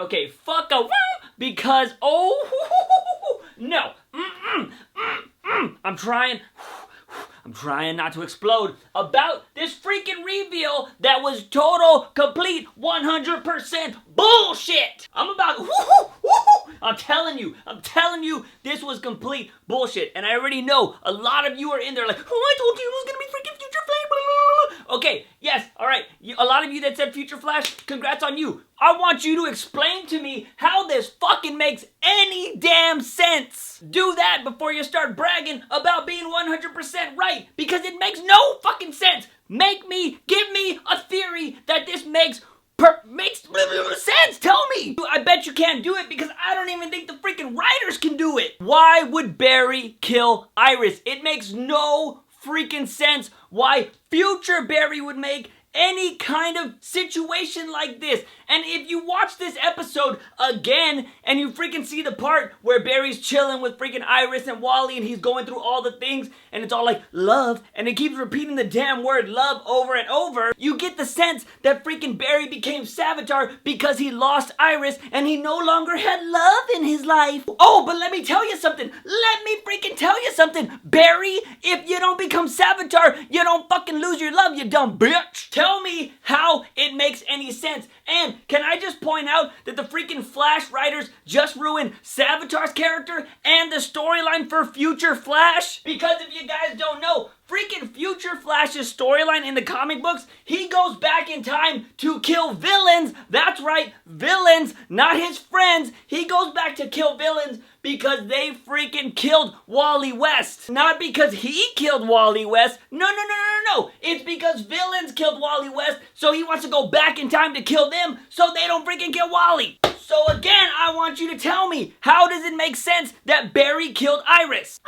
Okay, fuck a because, oh, no. I'm trying not to explode about this freaking reveal that was total, complete, 100% bullshit. I'm telling you, this was complete bullshit. And I already know a lot of you are in there like, oh, I told you it was gonna be freaking Future Flash, blah, blah, blah. Okay, yes, all right. A lot of you that said Future Flash, congrats on you. I want you to explain to me how this fucking makes any damn sense. Do that before you start bragging about being 100% right, because it makes no fucking sense. Give me a theory that this makes sense. Tell me. I bet you can't do it because I don't even think the freaking writers can do it. Why would Barry kill Iris? It makes no freaking sense why future Barry would make any kind of situation like this. And if you watch this episode again and you freaking see the part where Barry's chilling with freaking Iris and Wally and he's going through all the things and it's all like love and it keeps repeating the damn word love over and over, you get the sense that freaking Barry became Savitar because he lost Iris and he no longer had love in his life. Oh, but let me tell you something. Barry, if you don't become Savitar, you don't fucking lose your love, you dumb bitch. Tell me how it makes any sense. And can I just point out that the freaking Flash writers just ruined Savitar's character and the storyline for Future Flash? Because if you guys don't know, freaking Future Flash's storyline in the comic books, he goes back in time to kill villains. That's right, villains, not his friends. He goes back to kill villains because they freaking killed Wally West. Not because he killed Wally West. No. It's because villains killed Wally West, so he wants to go back in time to kill them so they don't freaking kill Wally. So again, I want you to tell me, how does it make sense that Barry killed Iris?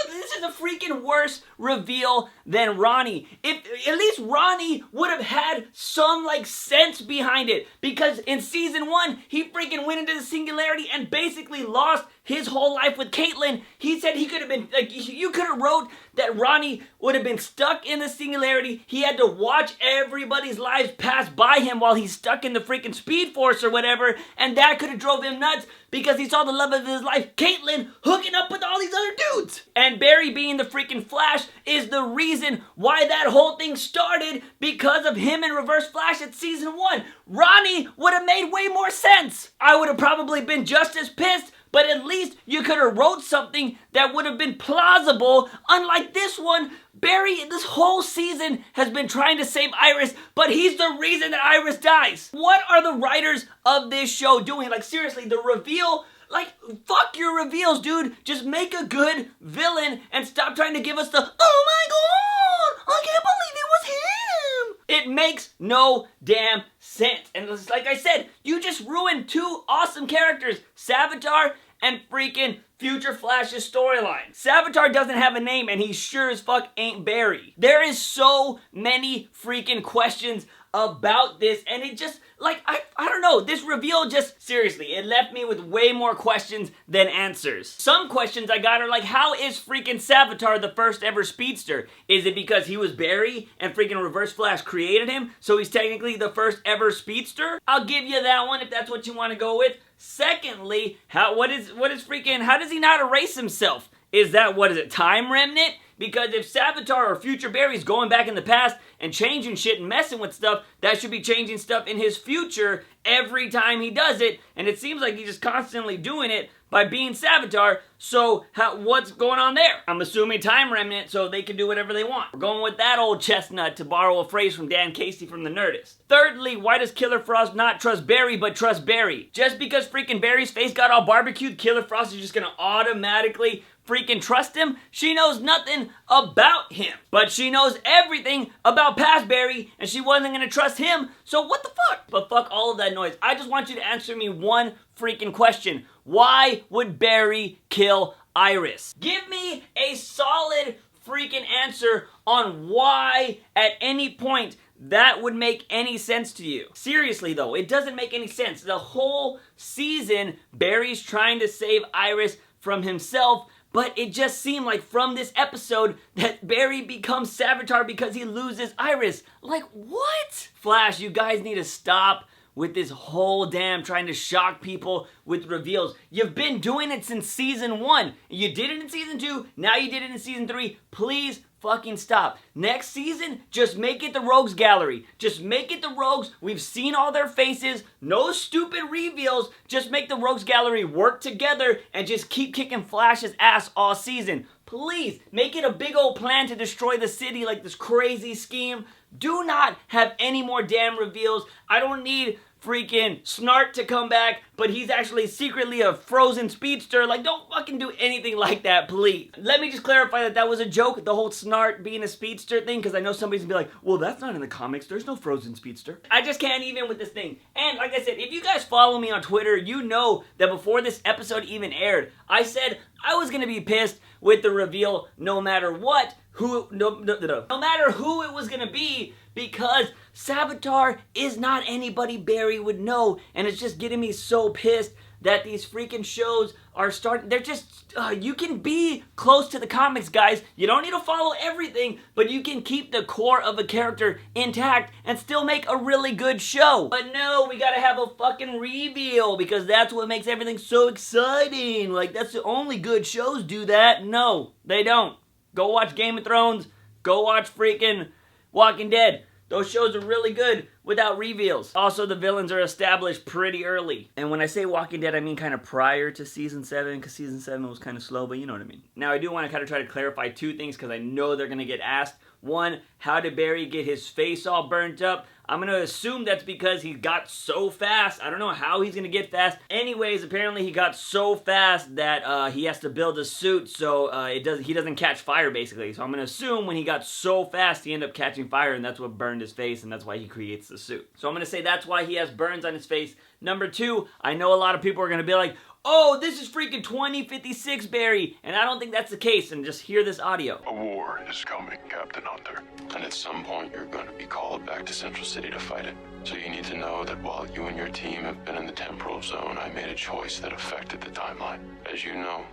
This is a freaking worse reveal than Ronnie. If at least Ronnie would have had some like sense behind it, because in season 1 he freaking went into the singularity and basically lost his whole life with Caitlyn. He said he could have been like, you could have wrote that Ronnie would have been stuck in the singularity. He had to watch everybody's lives pass by him while he's stuck in the freaking Speed Force or whatever, and that could have drove him nuts because he saw the love of his life, Caitlyn, hooking up with all these other dudes. And Barry being the freaking Flash is the reason why that whole thing started, because of him and Reverse Flash at season 1. Ronnie would have made way more sense. I would have probably been just as pissed, but at least you could have wrote something that would have been plausible. Unlike this one, Barry this whole season has been trying to save Iris, but he's the reason that Iris dies. What are the writers of this show doing? Like seriously, the reveal, like fuck your reveals, dude. Just make a good villain and stop trying to give us the, oh my god, I can't believe it was him. It makes no damn sense. And like I said, you just ruined two awesome characters, Savitar and freaking Future Flash's storyline. Savitar doesn't have a name and he sure as fuck ain't Barry. There is so many freaking questions about this, and it just, like, I don't know, this reveal just, seriously, it left me with way more questions than answers. Some questions I got are like, how is freaking Savitar the first ever speedster? Is it because he was Barry and freaking Reverse Flash created him, so he's technically the first ever speedster? I'll give you that one if that's what you want to go with. Secondly, how does he not erase himself? Is that, time remnant? Because if Savitar or future Barry's going back in the past and changing shit and messing with stuff, that should be changing stuff in his future every time he does it. And it seems like he's just constantly doing it by being Savitar. So what's going on there? I'm assuming time remnant so they can do whatever they want. We're going with that old chestnut, to borrow a phrase from Dan Casey from The Nerdist. Thirdly, why does Killer Frost not trust Barry but trust Barry? Just because freaking Barry's face got all barbecued, Killer Frost is just gonna automatically freaking trust him? She knows nothing about him, but she knows everything about past Barry, and she wasn't gonna trust him, so what the fuck? But fuck all of that noise. I just want you to answer me one freaking question. Why would Barry kill Iris? Give me a solid freaking answer on why at any point that would make any sense to you. Seriously though, it doesn't make any sense. The whole season, Barry's trying to save Iris from himself, but it just seemed like from this episode that Barry becomes Savitar because he loses Iris. Like, what? Flash, you guys need to stop with this whole damn trying to shock people with reveals. You've been doing it since season 1. You did it in season 2, now you did it in season 3. Please fucking stop. Next season, just make it the Rogues Gallery. Just make it the Rogues. We've seen all their faces. No stupid reveals. Just make the Rogues Gallery work together and just keep kicking Flash's ass all season. Please, make it a big old plan to destroy the city like this crazy scheme. Do not have any more damn reveals. I don't need freaking Snart to come back, but he's actually secretly a frozen speedster. Like, don't fucking do anything like that, please. Let me just clarify that that was a joke, the whole Snart being a speedster thing, because I know somebody's gonna be like, well, that's not in the comics. There's no frozen speedster. I just can't even with this thing. And like I said, if you guys follow me on Twitter, you know that before this episode even aired, I said I was gonna be pissed with the reveal no matter what, no matter who it was gonna be, because Savitar is not anybody Barry would know, and it's just getting me so pissed that these freaking shows are starting. They're just, you can be close to the comics, guys. You don't need to follow everything, but you can keep the core of a character intact and still make a really good show. But no, we gotta have a fucking reveal, because that's what makes everything so exciting. Like, that's the only good shows do that. No, they don't. Go watch Game of Thrones. Go watch freaking Walking Dead. Those shows are really good without reveals. Also, the villains are established pretty early. And when I say Walking Dead, I mean kind of prior to season 7, because season 7 was kind of slow, but you know what I mean. Now, I do want to kind of try to clarify two things, because I know they're going to get asked. One, how did Barry get his face all burnt up? I'm going to assume that's because he got so fast. I don't know how he's going to get fast. Anyways, apparently he got so fast that he has to build a suit so he doesn't catch fire, basically. So I'm going to assume when he got so fast, he ended up catching fire, and that's what burned his face, and that's why he creates the suit. So I'm going to say that's why he has burns on his face. Number 2, I know a lot of people are going to be like, oh, this is freaking 2056 Barry, and I don't think that's the case, and just hear this audio. A war is coming, Captain Hunter, and at some point you're going to be called back to Central City to fight it. So you need to know that while you and your team have been in the temporal zone, I made a choice that affected the timeline. As you know,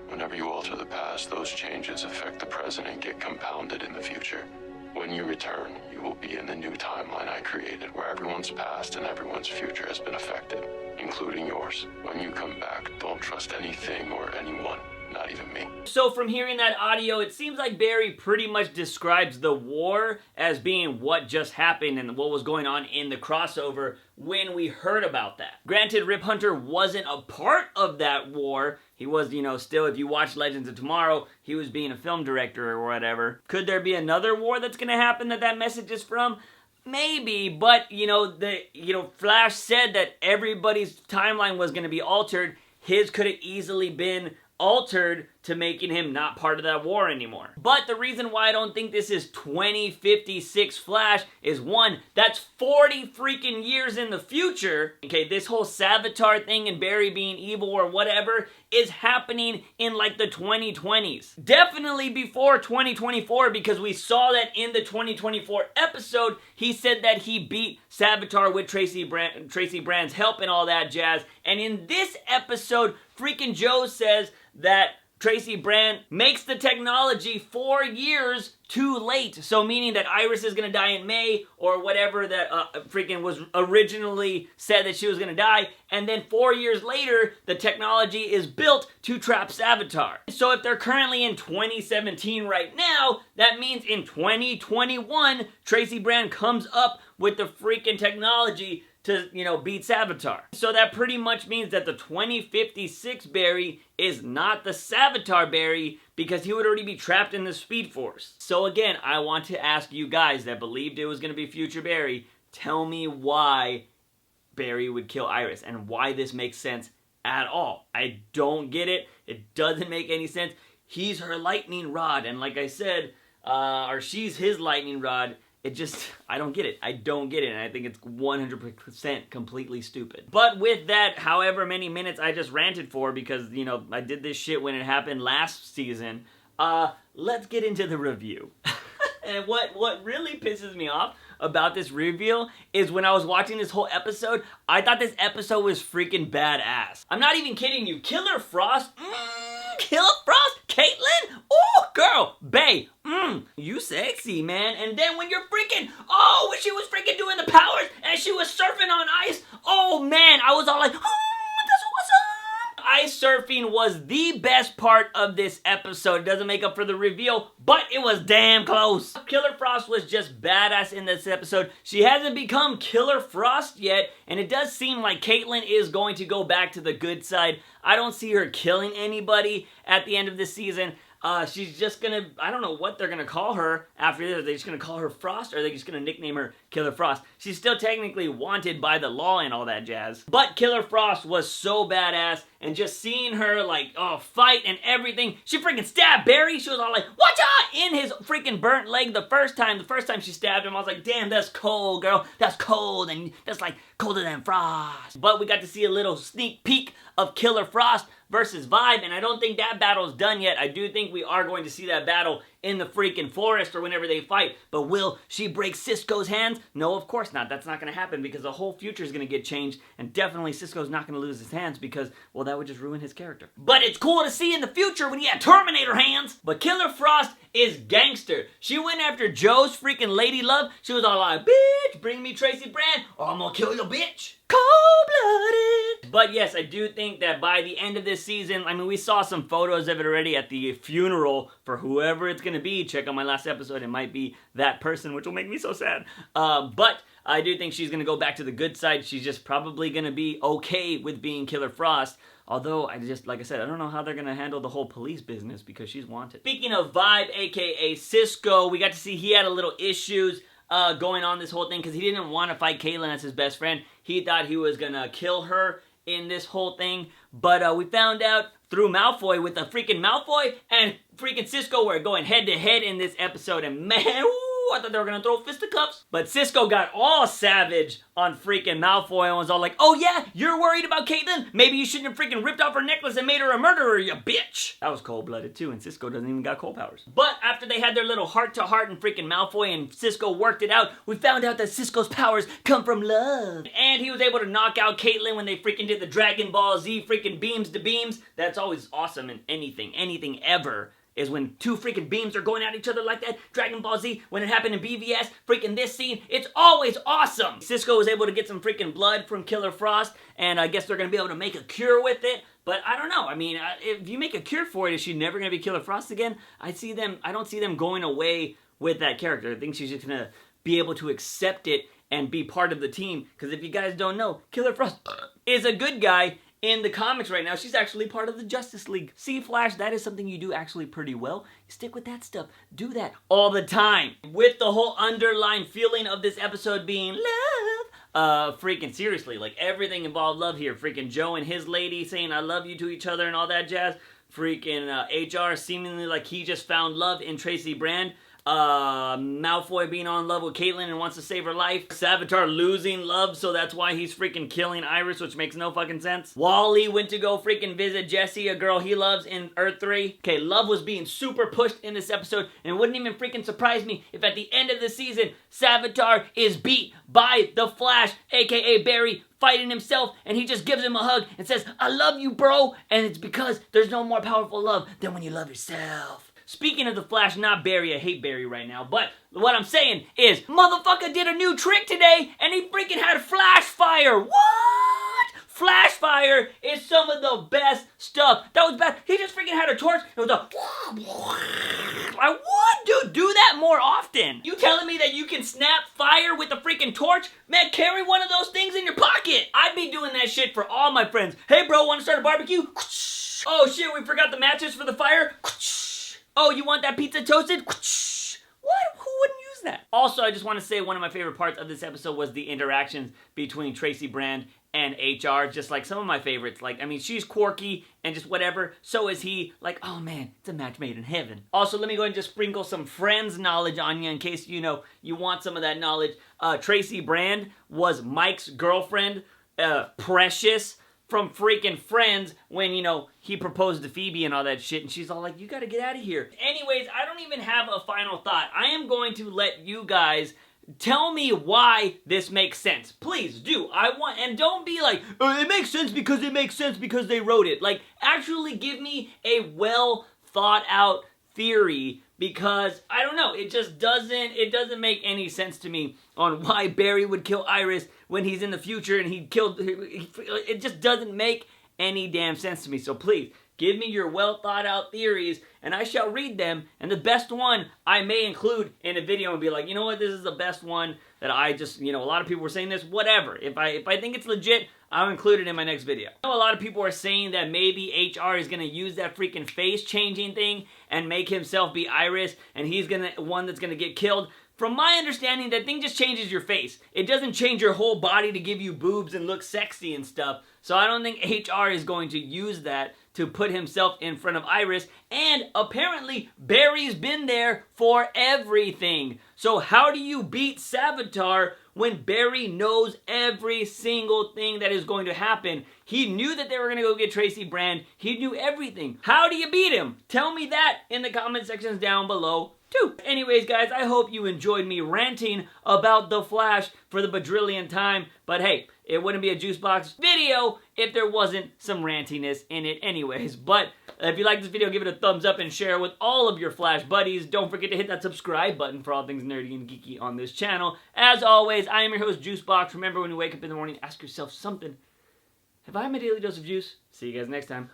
whenever you alter the past, those changes affect the present and get compounded in the future. When you return, you will be in the new timeline I created, where everyone's past and everyone's future has been affected, including yours. When you come back, don't trust anything or anyone, not even me. So from hearing that audio, it seems like Barry pretty much describes the war as being what just happened and what was going on in the crossover when we heard about that. Granted, Rip Hunter wasn't a part of that war. He was, you know, still, if you watch Legends of Tomorrow, he was being a film director or whatever. Could there be another war that's gonna happen that message is from? Maybe, but, Flash said that everybody's timeline was gonna be altered. His could have easily been altered to making him not part of that war anymore. But the reason why I don't think this is 2056 Flash is, one, that's 40 freaking years in the future. Okay, this whole Savitar thing and Barry being evil or whatever is happening in like the 2020s. Definitely before 2024, because we saw that in the 2024 episode, he said that he beat Savitar with Tracy Brand's help and all that jazz. And in this episode, freaking Joe says that Tracy Brand makes the technology 4 years too late. So meaning that Iris is going to die in May or whatever that freaking was originally said that she was going to die. And then 4 years later, the technology is built to trap Savitar. So if they're currently in 2017 right now, that means in 2021, Tracy Brand comes up with the freaking technology to, beat Savitar. So that pretty much means that the 2056 Barry is not the Savitar Barry, because he would already be trapped in the Speed Force. So again, I want to ask you guys that believed it was going to be future Barry, tell me why Barry would kill Iris and why this makes sense at all. I don't get it. It doesn't make any sense. He's her lightning rod, and like I said, or she's his lightning rod. I don't get it. I don't get it, and I think it's 100% completely stupid. But with that, however many minutes I just ranted for, because, I did this shit when it happened last season, let's get into the review. And what really pisses me off about this reveal is when I was watching this whole episode, I thought this episode was freaking badass. I'm not even kidding you. Killer Frost, Killer Frost, Caitlyn, oh, girl, bae, you sexy, man. And then when you're freaking, oh, when she was freaking doing the powers and she was surfing on ice, oh, man, I was all like, oh, that's awesome. Ice surfing was the best part of this episode. It doesn't make up for the reveal, but it was damn close. Killer Frost was just badass in this episode. She hasn't become Killer Frost yet, and it does seem like Caitlyn is going to go back to the good side. I don't see her killing anybody at the end of this season. She's just gonna, I don't know what they're gonna call her after this. Are they just gonna call her Frost, or are they just gonna nickname her Killer Frost? She's still technically wanted by the law and all that jazz. But Killer Frost was so badass, and just seeing her, like, oh, fight and everything. She freaking stabbed Barry. She was all like, watch out! In his freaking burnt leg the first time she stabbed him, I was like, damn, that's cold, girl. That's cold, and that's like colder than frost. But we got to see a little sneak peek of Killer Frost versus Vibe, and I don't think that battle's done yet. I do think we are going to see that battle in the freaking forest or whenever they fight. But will she break Cisco's hands? No, of course not. That's not going to happen because the whole future is going to get changed, and definitely Cisco's not going to lose his hands because, well, that would just ruin his character. But it's cool to see in the future when he had Terminator hands. But Killer Frost is gangster. She went after Joe's freaking lady love. She was all like, bitch, bring me Tracy Brand or I'm gonna kill your bitch. Cold-blooded. But yes, I do think that by the end of this season, I mean, we saw some photos of it already at the funeral for whoever it's gonna be. Check out my last episode. It might be that person, which will make me so sad. But I do think she's gonna go back to the good side. She's just probably gonna be okay with being Killer Frost. Although, like I said, I don't know how they're going to handle the whole police business because she's wanted. Speaking of Vibe, a.k.a. Cisco, we got to see he had a little issues going on this whole thing because he didn't want to fight Caitlyn as his best friend. He thought he was going to kill her in this whole thing. But we found out through Malfoy with the freaking Malfoy and freaking Cisco were going head-to-head in this episode. And man, I thought they were going to throw fisticuffs. But Cisco got all savage on freaking Malfoy and was all like, oh yeah, you're worried about Caitlyn? Maybe you shouldn't have freaking ripped off her necklace and made her a murderer, you bitch. That was cold-blooded too, and Cisco doesn't even got cold powers. But after they had their little heart-to-heart and freaking Malfoy and Cisco worked it out, we found out that Cisco's powers come from love. And he was able to knock out Caitlyn when they freaking did the Dragon Ball Z freaking beams to beams. That's always awesome in anything ever. Is when two freaking beams are going at each other like that. Dragon Ball Z, when it happened in BVS, freaking this scene, it's always awesome. Cisco was able to get some freaking blood from Killer Frost, and I guess they're going to be able to make a cure with it. But I don't know. I mean, if you make a cure for it, is she never going to be Killer Frost again? I don't see them going away with that character. I think she's just going to be able to accept it and be part of the team. Because if you guys don't know, Killer Frost is a good guy. In the comics right now, she's actually part of the Justice League. See, Flash, that is something you do actually pretty well. You stick with that stuff. Do that all the time. With the whole underlying feeling of this episode being love. Freaking seriously, like everything involved love here. Freaking Joe and his lady saying I love you to each other and all that jazz. Freaking HR seemingly like he just found love in Tracy Brand. Malfoy being on love with Caitlyn and wants to save her life. Savitar losing love, so that's why he's freaking killing Iris, which makes no fucking sense. Wally went to go freaking visit Jessie, a girl he loves in Earth 3. Okay, love was being super pushed in this episode, and it wouldn't even freaking surprise me if at the end of the season, Savitar is beat by the Flash, aka Barry, fighting himself, and he just gives him a hug and says, I love you, bro, and it's because there's no more powerful love than when you love yourself. Speaking of the Flash, not Barry, I hate Barry right now, but what I'm saying is, motherfucker did a new trick today, and he freaking had Flash Fire. What? Flash Fire is some of the best stuff. That was bad. He just freaking had a torch. It was a... Like, what? Dude, do that more often. You telling me that you can snap fire with a freaking torch? Man, carry one of those things in your pocket. I'd be doing that shit for all my friends. Hey, bro, want to start a barbecue? Oh, shit, we forgot the matches for the fire? Oh, you want that pizza toasted? What? Who wouldn't use that? Also, I just want to say one of my favorite parts of this episode was the interactions between Tracy Brand and HR. Just like some of my favorites. Like, I mean, she's quirky and just whatever. So is he. Like, oh man, it's a match made in heaven. Also, let me go ahead and just sprinkle some Friends knowledge on you in case, you know, you want some of that knowledge. Tracy Brand was Mike's girlfriend, Precious, from freaking Friends when, you know, he proposed to Phoebe and all that shit, and she's all like, you gotta get out of here. Anyways, I don't even have a final thought. I am going to let you guys Tell me why this makes sense. Please do. And don't be like, oh, it makes sense because they wrote it. Like, actually give me a well thought out theory, because I don't know, it doesn't make any sense to me on why Barry would kill Iris when he's in the future and it just doesn't make any damn sense to me. So please, give me your well thought out theories and I shall read them, and the best one I may include in a video and be like, you know what, this is the best one that I just, a lot of people were saying this, whatever. If I think it's legit, I'll include it in my next video. I know a lot of people are saying that maybe HR is going to use that freaking face changing thing and make himself be Iris, and he's one that's going to get killed. From my understanding, that thing just changes your face. It doesn't change your whole body to give you boobs and look sexy and stuff. So I don't think HR is going to use that to put himself in front of Iris. And apparently, Barry's been there for everything. So how do you beat Savitar when Barry knows every single thing that is going to happen? He knew that they were going to go get Tracy Brand. He knew everything. How do you beat him? Tell me that in the comment sections down below too. Anyways, guys, I hope you enjoyed me ranting about The Flash for the badrillionth time. But hey, it wouldn't be a JUICEbox video if there wasn't some rantiness in it anyways. But if you like this video, give it a thumbs up and share it with all of your Flash buddies. Don't forget to hit that subscribe button for all things nerdy and geeky on this channel. As always, I am your host, JUICEbox. Remember, when you wake up in the morning, ask yourself something. Have I had my daily dose of juice? See you guys next time.